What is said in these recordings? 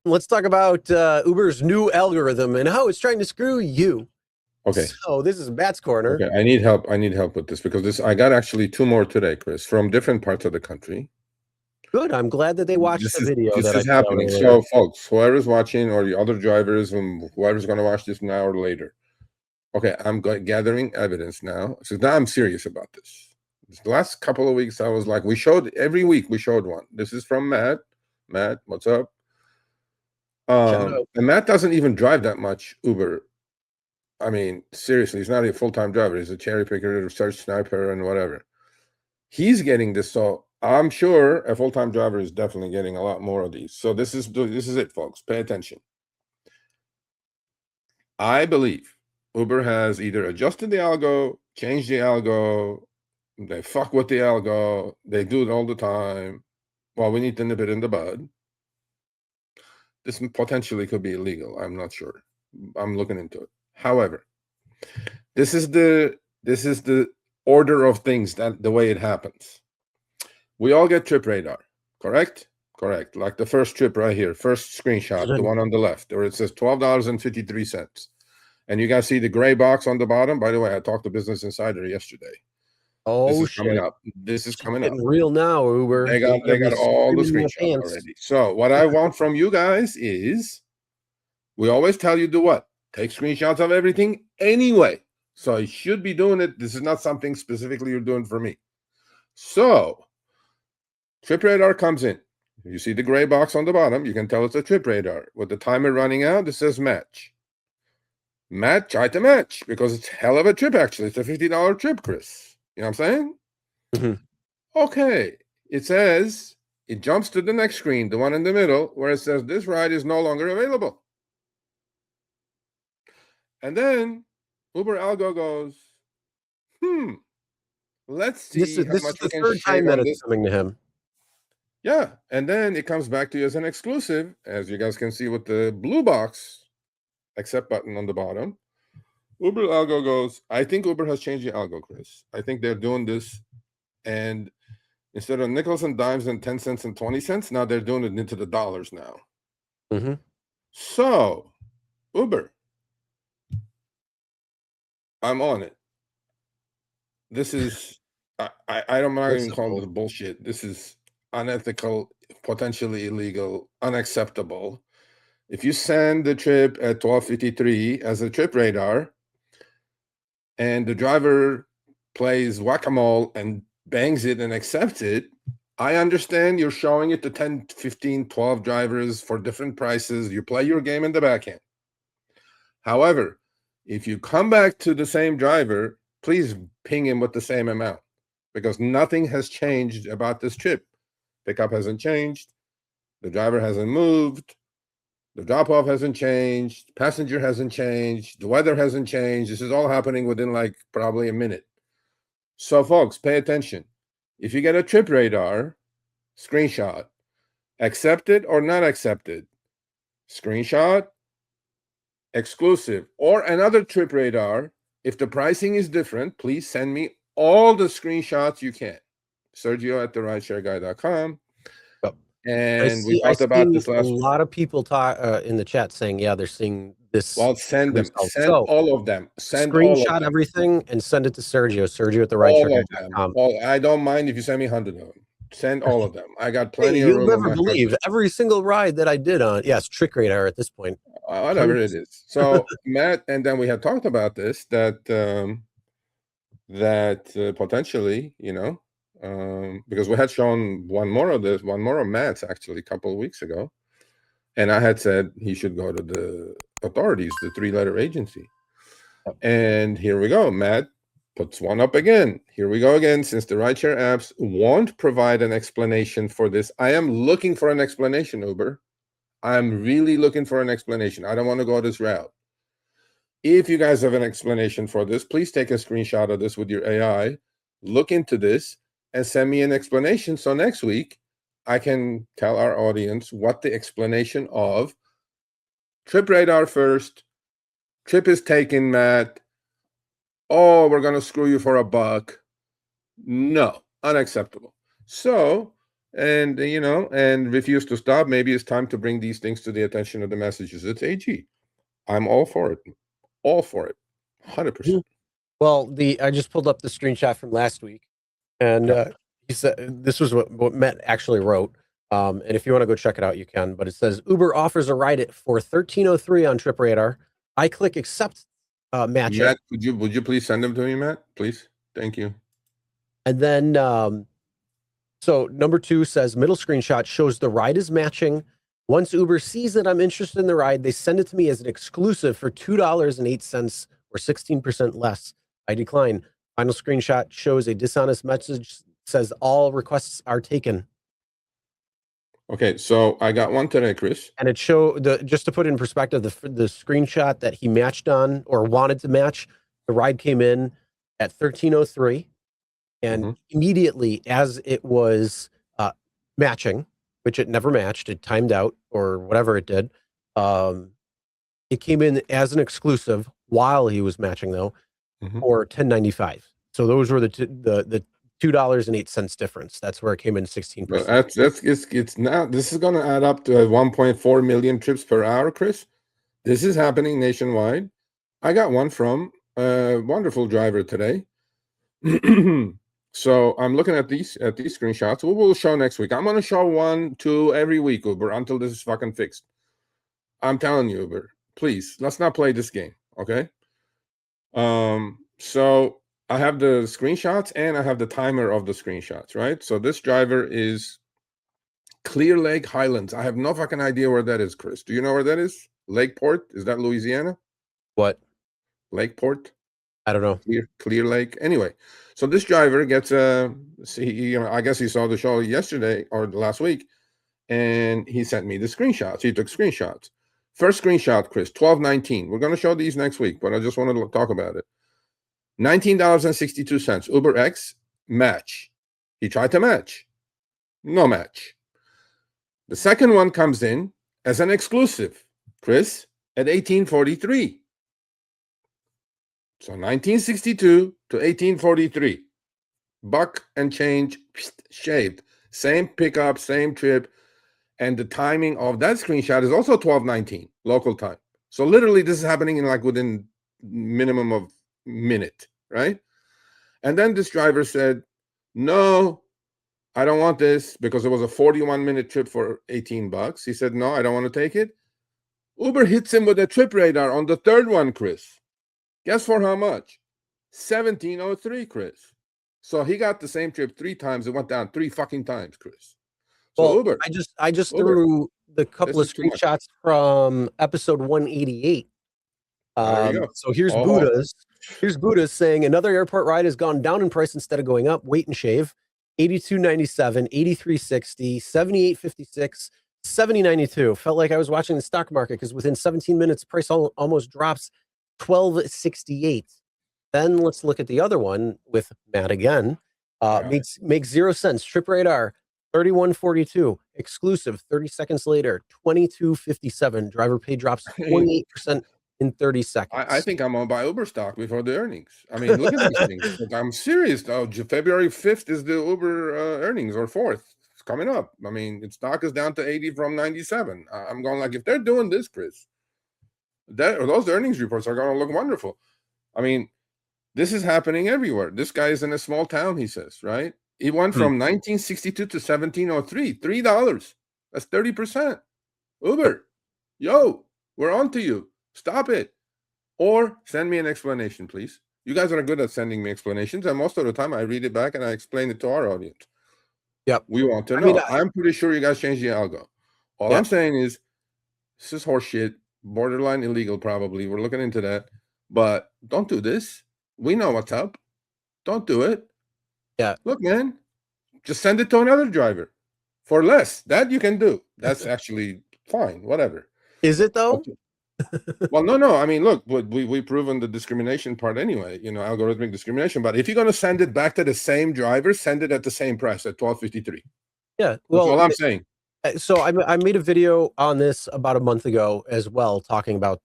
Let's talk about Uber's new algorithm and how it's trying to screw you. Okay. So this is Matt's corner. Okay. I need help. I need help with this because I got actually two more today, Chris, from different parts of the country. Good. I'm glad that they watched the video This that I is put out happening. earlier. So, folks, whoever's watching or the other drivers and whoever's going to watch this now or later. Okay, I'm gathering evidence now. So now I'm serious about this. The last couple of weeks, I was like, every week we showed one. This is from Matt. Matt, what's up? And Matt doesn't even drive that much Uber. I mean, seriously, he's not a full-time driver. He's a cherry picker, research sniper, and whatever. He's getting this, so I'm sure a full-time driver is definitely getting a lot more of these. So this is it, folks. Pay attention. I believe Uber has either adjusted the algo, changed the algo, they fuck with the algo, they do it all the time. Well, we need to nip it in the bud. This potentially could be illegal. I'm not sure. I'm looking into it. However, this is the order of things, that the way it happens. We all get trip radar, correct? Correct. Like the first trip right here, first screenshot, the one on the left, where it says $12.53. And you guys see the gray box on the bottom. By the way, I talked to Business Insider yesterday. Oh, this is coming up. This is coming up. Real now, Uber. They got all the screenshots already. So what I want from you guys is, we always tell you do what? Take screenshots of everything anyway. So you should be doing it. This is not something specifically you're doing for me. So trip radar comes in. You see the gray box on the bottom. You can tell it's a trip radar. With the timer running out, it says match. Match, try to match, because it's hell of a trip, actually. It's a $50 trip, Chris. You know what I'm saying? Mm-hmm. Okay. It says, it jumps to the next screen, the one in the middle, where it says this ride is no longer available. And then Uber algo goes, let's see. This is the third time that it's coming to him. Yeah. And then it comes back to you as an exclusive, as you guys can see with the blue box accept button on the bottom. Uber algo goes, I think Uber has changed the algo, Chris. I think they're doing this, and instead of nickels and dimes and 10 cents and 20 cents, now they're doing it into the dollars now. Mm-hmm. So, Uber, I'm on it. This is, I don't mind even calling this bullshit. This is unethical, potentially illegal, unacceptable. If you send the trip at 12:53 as a trip radar, and the driver plays whack-a-mole and bangs it and accepts it, I understand you're showing it to 10, 15, 12 drivers for different prices. You play your game in the backhand. However, if you come back to the same driver, please ping him with the same amount, because nothing has changed about this trip. Pickup hasn't changed. The driver hasn't moved. The drop-off hasn't changed. Passenger hasn't changed. The weather hasn't changed. This is all happening within like probably a minute. So, folks, pay attention. If you get a trip radar screenshot, accepted or not accepted, screenshot, exclusive, or another trip radar, if the pricing is different, please send me all the screenshots you can. Sergio at therideshareguy.com. And we talked about this last week. A lot of people talk in the chat saying, yeah, they're seeing this. Well, send them. Send all of them. Screenshot everything and send it to Sergio. Sergio at therideshareguy.com. I don't mind if you send me 100 of them. Send all of them. I got plenty of room. You'll never believe every single ride that I did on. Yes, trick radar at this point. Whatever it is. So Matt, and then we had talked about this, that potentially, because we had shown one more of Matt's actually a couple of weeks ago, and I had said he should go to the authorities, the 3-letter agency. And here we go. Matt puts one up again. Here we go again. Since the rideshare apps won't provide an explanation for this, I am looking for an explanation, Uber. I'm really looking for an explanation. I don't want to go this route. If you guys have an explanation for this, please take a screenshot of this with your AI, look into this, and send me an explanation. So next week, I can tell our audience what the explanation of trip radar first, trip is taken, Matt. Oh, we're going to screw you for $1. No, unacceptable. So and and refuse to stop. Maybe it's time to bring these things to the attention of the Massachusetts AG. I'm all for it. All for it. 100%. Well, I just pulled up the screenshot from last week, and he said this was what Matt actually wrote. And if you want to go check it out, you can. But it says Uber offers a ride it for 1303 on Trip Radar. I click accept match Matt, it. would you please send them to me, Matt? Please. Thank you. And then so number 2 says middle screenshot shows the ride is matching. Once Uber sees that I'm interested in the ride, they send it to me as an exclusive for $2.08 or 16% less. I decline. Final screenshot shows a dishonest message, says all requests are taken. Okay, so I got one today, Chris. And it just to put it in perspective, the screenshot that he matched on or wanted to match, the ride came in at 1303. And immediately as it was matching, which it never matched, it timed out or whatever it did, it came in as an exclusive while he was matching though, for 1095. So those were the $2.08 difference. That's where it came in 16%. It's now, this is going to add up to 1.4 million trips per hour, Chris. This is happening nationwide. I got one from a wonderful driver today. So I'm looking at these screenshots. We'll show next week. I'm going to show 1, 2 every week, Uber, until this is fucking fixed. I'm telling you, Uber, please, let's not play this game, okay? So I have the screenshots and I have the timer of the screenshots, right? So this driver is Clear Lake Highlands. I have no fucking idea where that is, Chris. Do you know where that is? Lakeport? Is that Louisiana? What? Lakeport? I don't know. Clear Lake. Anyway, so this driver gets I guess he saw the show yesterday or last week, and he sent me the screenshots. He took screenshots. First screenshot, Chris, 12.19. We're going to show these next week, but I just wanted to talk about it. $19.62. Uber X match. He tried to match. No match. The second one comes in as an exclusive, Chris, at 1843. So 1962 to 1843. Buck and change shaved. Same pickup, same trip. And the timing of that screenshot is also 12:19 local time. So literally this is happening in like within minimum of minute, right? And then this driver said, no, I don't want this, because it was a 41-minute trip for $18. He said, no, I don't want to take it. Uber hits him with a trip radar on the third one, Chris. Guess for how much? 1703, Chris. So he got the same trip 3 times. It went down 3 fucking times, Chris. So well, Uber. I just Uber. threw the couple of screenshots from episode 188. There you go. So here's Buddha's. Here's Buddha's saying another airport ride has gone down in price instead of going up. Wait and shave. 82.97, 83.60, 78.56, 70.92. Felt like I was watching the stock market because within 17 minutes, the price almost drops 12.68. Then let's look at the other one with Matt again. Makes 0 cents. Trip radar 31.42. Exclusive 30 seconds later 22.57. Driver pay drops 28% in 30 seconds. I think I'm going to buy Uber stock before the earnings. I mean, look at these things. I'm serious though. February 5th is the Uber earnings, or 4th. It's coming up. I mean, its stock is down to 80 from 97. I'm going like, if they're doing this, Chris, those earnings reports are going to look wonderful. I mean, this is happening everywhere. This guy is in a small town, he says, right? He went from 1962 to 1703, $3. That's 30%. Uber, yo, we're on to you. Stop it. Or send me an explanation, please. You guys are good at sending me explanations, and most of the time I read it back and I explain it to our audience. Yep. We want to know. I'm pretty sure you guys changed the algo. All I'm saying is this is horseshit, borderline illegal probably. We're looking into that. But don't do this. We know what's up. Don't do it. Yeah. Look, man, just send it to another driver for less. That you can do. That's actually fine. Whatever. Is it though? Okay. Well, no. I mean, look, we've proven the discrimination part anyway, algorithmic discrimination. But if you're going to send it back to the same driver, send it at the same price at $12.53. Yeah. Well, that's all I'm saying. So I made a video on this about a month ago as well, talking about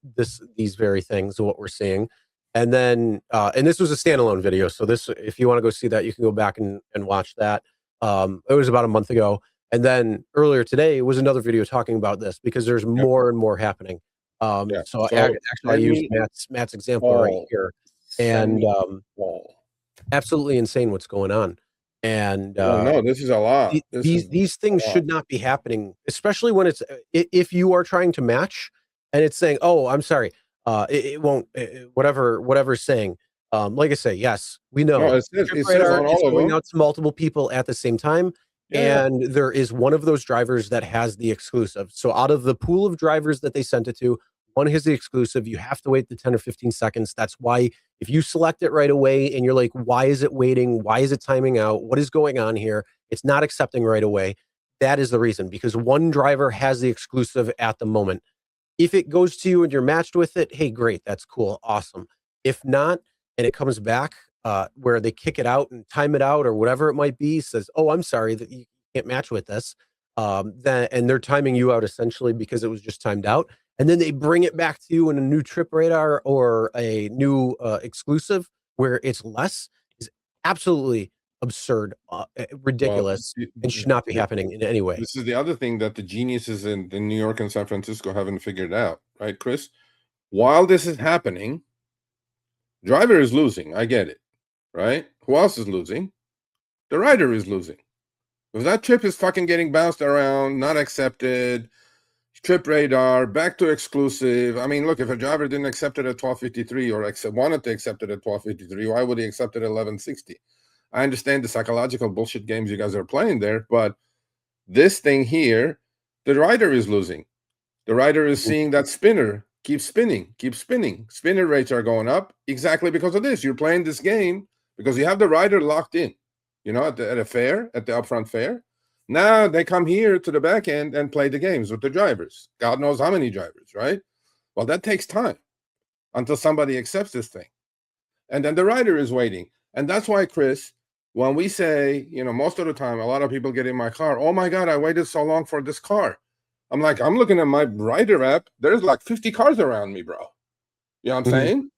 these very things, what we're seeing. And then, and this was a standalone video. So this, if you want to go see that, you can go back and watch that. It was about a month ago. And then earlier today was another video talking about this because there's more and more happening. Yeah. So So actually, I send used me Matt's example right all. here, Send and me all. absolutely insane what's going on. And Well, no, this is a lot. these things should not be happening, especially when it's if you are trying to match and it's saying, "Oh, I'm sorry, it won't," whatever's saying. Like I say, yes, we know No, Trip it says Radar on is all of going them. out to multiple people at the same time, Yeah. and there is one of those drivers that has the exclusive. So out of the pool of drivers that they sent it to, one has the exclusive. You have to wait the 10 or 15 seconds. That's why if you select it right away and you're like, why is it waiting? Why is it timing out? What is going on here? It's not accepting right away. That is the reason, because one driver has the exclusive at the moment. If it goes to you and you're matched with it, hey, great, that's cool, awesome. If not, and it comes back where they kick it out and time it out or whatever it might be, says, "Oh, I'm sorry that you can't match with this," then and they're timing you out essentially because it was just timed out, and then they bring it back to you in a new trip radar or a new exclusive where it's less, is absolutely absurd, Well, ridiculous, and should not be happening in any way. this is the other thing that the geniuses in New York and San Francisco haven't figured out, right, Chris? While this is happening, driver is losing. I get it, right? Who else is losing? The rider is losing. If that trip is fucking getting bounced around, not accepted, trip radar, back to exclusive. I mean, look, if a driver didn't accept it at 12:53 or wanted to accept it at 12:53, why would he accept it at 11:60? I understand the psychological bullshit games you guys are playing there, but this thing here, the rider is losing. The rider is seeing that spinner keep spinning, keep spinning. Spinner rates are going up exactly because of this. You're playing this game because you have the rider locked in, at a fair, at the upfront fair. Now they come here to the back end and play the games with the drivers. God knows how many drivers, right? Well, that takes time until somebody accepts this thing. And then the rider is waiting. And that's why, Chris, when we say, most of the time, a lot of people get in my car, "Oh my God, I waited so long for this car." I'm like, I'm looking at my rider app. There's like 50 cars around me, bro. You know what I'm saying?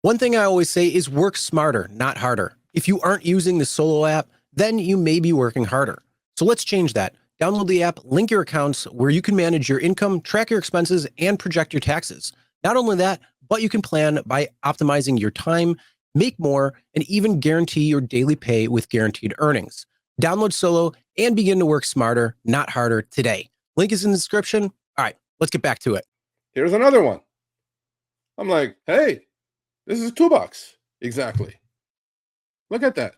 One thing I always say is work smarter, not harder. If you aren't using the Solo app, then you may be working harder. So let's change that. Download the app, link your accounts where you can manage your income, track your expenses, and project your taxes. Not only that, but you can plan by optimizing your time, make more, and even guarantee your daily pay with guaranteed earnings. Download Solo and begin to work smarter, not harder today. Link is in the description. All right, let's get back to it. Here's another one. I'm like, hey, this is $2. Exactly. Look at that.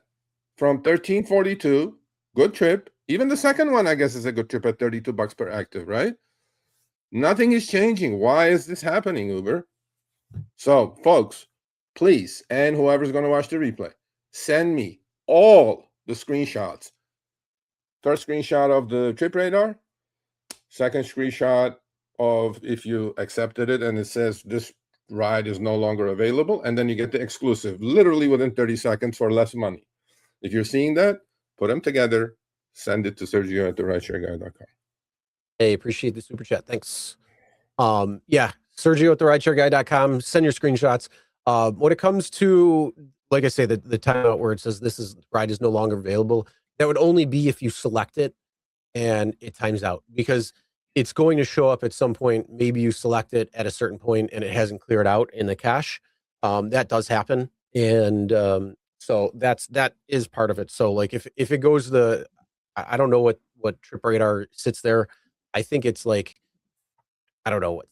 From 1342, good trip. Even the second one, I guess, is a good trip at $32 per active, right? Nothing is changing. Why is this happening, Uber? So, folks, please, and whoever's going to watch the replay, send me all the screenshots. First screenshot of the trip radar. Second screenshot of if you accepted it and it says this ride is no longer available. And then you get the exclusive literally within 30 seconds for less money. If you're seeing that, put them together, send it to Sergio at the rideshareguy.com. Hey, appreciate the super chat. Thanks. Yeah, Sergio at the rideshareguy.com. Send your screenshots. When it comes to, like I say, the timeout where it says ride is no longer available, that would only be if you select it and it times out, because it's going to show up at some point. Maybe you select it at a certain point and it hasn't cleared out in the cache. That does happen. And so that is part of it. So like if it goes I don't know what trip radar sits there. I think it's like, I don't know what,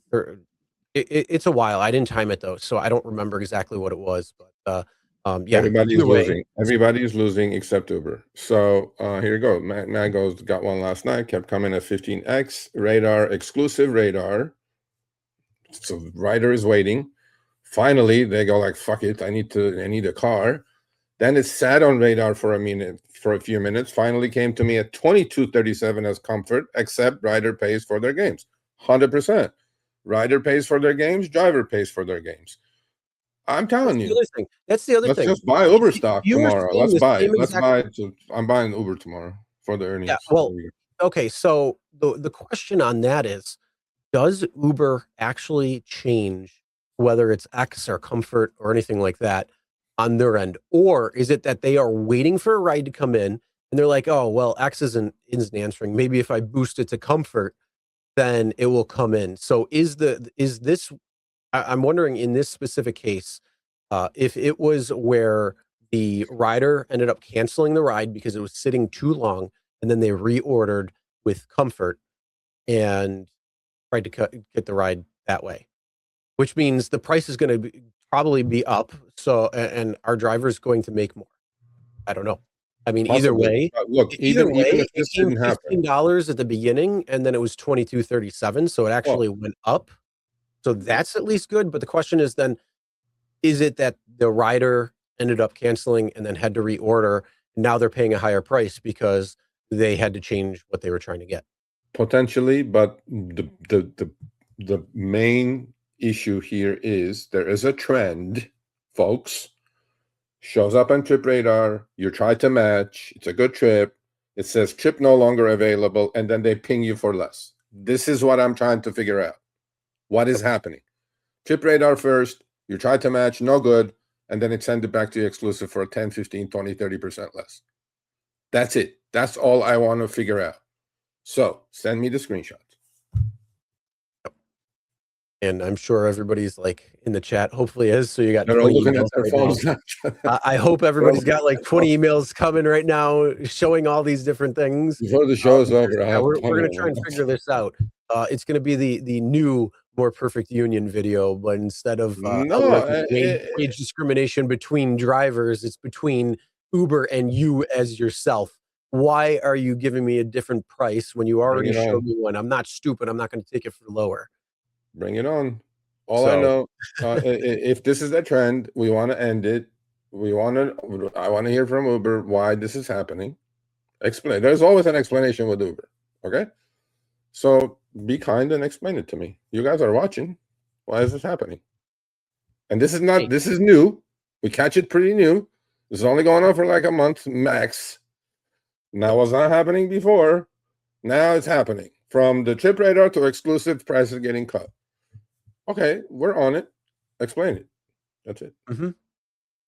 it's a while. I didn't time it though, so I don't remember exactly what it was, but yeah. Everybody's losing. Everybody's losing except Uber. So here you go. Matt goes, got one last night, kept coming at 15x radar, exclusive radar. So rider is waiting. Finally, they go like, fuck it, I need a car. Then it sat on radar for a few minutes. Finally came to me at 2237 as comfort, except rider pays for their games. 100%. Rider pays for their games, driver pays for their games. I'm telling you. That's the other thing. Let's just buy Uber stock tomorrow. Let's buy. I'm buying Uber tomorrow for the earnings. Yeah, well, okay, so the question on that is, does Uber actually change whether it's X or comfort or anything like that on their end? Or is it that they are waiting for a ride to come in and they're like, oh, well, X isn't answering. Maybe if I boost it to comfort, then it will come in. So I'm wondering in this specific case, if it was where the rider ended up canceling the ride because it was sitting too long, and then they reordered with comfort and tried to get the ride that way, which means the price is going to probably be up. So, and our driver is going to make more. I don't know. I mean, either way, look, even if this didn't happen, $15 at the beginning, and then it was $22.37, so it actually went up. So that's at least good. But the question is then, is it that the rider ended up canceling and then had to reorder? And now they're paying a higher price because they had to change what they were trying to get. Potentially, but the main issue here is there is a trend, folks. Shows up on Trip Radar. You try to match. It's a good trip. It says trip no longer available, and then they ping you for less. This is what I'm trying to figure out. What is happening? Trip Radar first. You try to match, no good, and then it sends it back to you exclusive for 10, 15, 20, 30% less. That's it. That's all I want to figure out. So send me the screenshots. And I'm sure everybody's like in the chat, hopefully is. So you got They're all looking at their phones. I hope everybody's got like 20 emails coming right now showing all these different things. Before the show is over, we're going to try and figure this out. It's going to be the new More Perfect Union video, but instead of wage discrimination between drivers, it's between Uber and you as yourself. Why are you giving me a different price when you already showed me one? I'm not stupid. I'm not going to take it for lower. Bring it on. I know, if this is a trend, we want to end it. I want to hear from Uber why this is happening. Explain. There's always an explanation with Uber. Okay. So be kind and explain it to me. You guys are watching. Why is this happening? And this is not, this is new. We catch it pretty new. This is only going on for like a month max. Now, was not happening before. Now it's happening. From the Trip Radar to exclusive prices getting cut. Okay, we're on it. Explain it. That's it. Mm-hmm.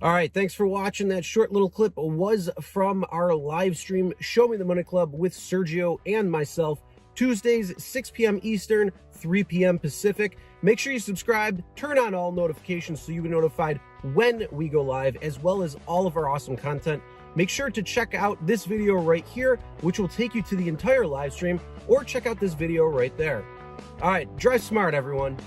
All right, thanks for watching. That short little clip was from our live stream, Show Me the Money Club with Sergio and myself, Tuesdays, 6 p.m. Eastern, 3 p.m. Pacific. Make sure you subscribe, turn on all notifications so you get notified when we go live, as well as all of our awesome content. Make sure to check out this video right here, which will take you to the entire live stream, or check out this video right there. All right, drive smart, everyone.